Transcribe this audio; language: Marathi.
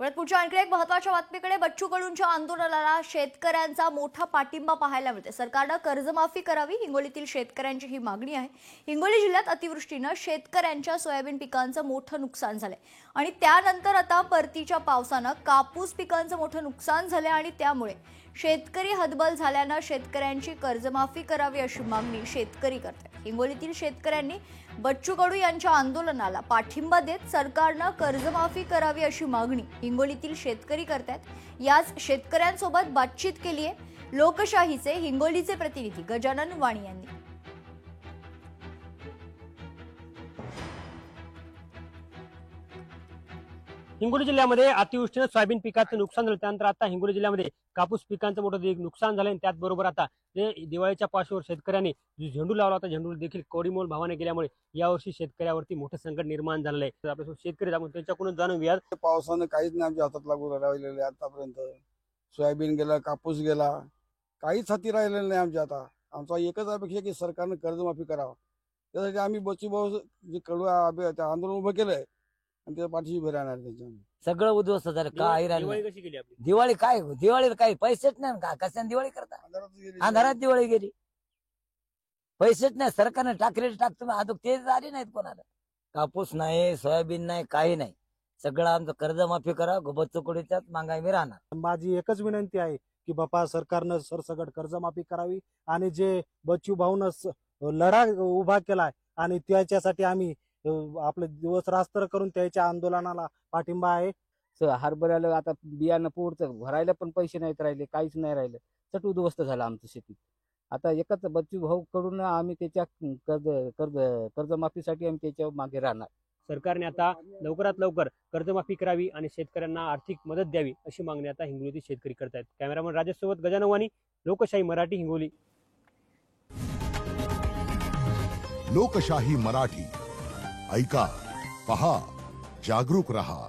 परत पुढच्या आणखी एक महत्त्वाच्या बातमीकडे, बच्चू कडूंच्या आंदोलनाला शेतकऱ्यांचा मोठा पाठिंबा पाहायला मिळते। सरकारने कर्जमाफी करावी, हिंगोलीतील शेतकऱ्यांची ही मागणी आहे। हिंगोली जिल्ह्यात अतिवृष्टीने शेतकऱ्यांच्या सोयाबीन पिकांचं मोठं नुकसान झालंय आणि त्यानंतर आता परतीच्या पावसाने कापूस पिकांचं मोठं नुकसान झालंय आणि त्यामुळे शेतकरी हतबल झाल्याने शेतकऱ्यांची कर्जमाफी करावी अशी मागणी शेतकरी करतात। हिंगोलीतील शेतकऱ्यांनी बच्चू कडू यांच्या आंदोलनाला पाठिंबा देत सरकारने कर्जमाफी करावी अशी मागणी हिंगोलीतील शेतकरी करतात। याच शेतकऱ्यांसोबत बातचीत केली आहे लोकशाहीचे हिंगोलीचे प्रतिनिधी गजानन वाणी यांनी। हिंगोली जिल्ह्यामध्ये अतिवृष्टीने सोयाबीन पिकाचं नुकसान झालं, त्यानंतर आता हिंगोली जिल्ह्यामध्ये कापूस पिकांचं मोठं नुकसान झालं। त्याचबरोबर आता जे दिवाळीच्या पार्श्वभूमीवर शेतकऱ्यांनी जो झेंडू लावला होता, झेंडू देखील कवडीमोल भावाने गेल्यामुळे यावर्षी शेतकऱ्यावरती मोठं संकट निर्माण झालेलं आहे। आपल्यासोबत शेतकरी आपण त्यांच्याकडून जाणून घेऊया। पावसानं काहीच नाही आमच्या हातात लागू राहिलेले आतापर्यंत। सोयाबीन गेला, कापूस गेला, काहीच हाती राहिलेलं नाही आमच्या आता। आमचा एकच अपेक्षा की सरकारने कर्जमाफी करावं। त्यासाठी आम्ही बच्चू भाऊ जे कडू आंदोलन उभं केलंय आणि त्या पाठीशी उभे राहणार। त्याच्या सगळं उद्ध्वस्त झालं, काय राहिलं दिवाळी नाही। कशी गेली आपली? दिवाळीला काही पैसेच नाही का? कशाने दिवाळी करता? अंधारात दिवाळी गेली, पैसेच नाही। सरकारने टाकले टाकतो अजून ते आले नाहीत कोणाला। कापूस नाही, सोयाबीन नाही, काही नाही। सगळं आमचं कर्जमाफी करा, बच्चू कडूच्याच मागाय मी राहणार। माझी एकच विनंती आहे की बापा सरकारनं सरसकट कर्जमाफी करावी आणि जे बच्चू भाऊनं लढा उभा केलाय आणि त्याच्यासाठी आम्ही आपले दिवस रात्र करून त्याच्या आंदोलनाला पाठिंबा आहे। हरभऱ्याला आता बियाणं पुरतं भरायला पण पैसे नाहीत राहिले, काहीच नाही राहिलं। चट उद्ध्वस्त झालं आमचं शेतीत। आता एकच बच्चू भाऊ कडून आम्ही त्याच्या कर्जमाफीसाठी आम्ही त्याच्या मागे राहणार। सरकारने आता लवकरात लवकर कर्जमाफी करावी आणि शेतकऱ्यांना आर्थिक मदत द्यावी अशी मागणी आता हिंगोलीतील शेतकरी करतायत। कॅमेरामन राजेश सोबत गजानन वाणी, लोकशाही मराठी, हिंगोली। लोकशाही मराठी ऐका, पहा, जागरूक रहा।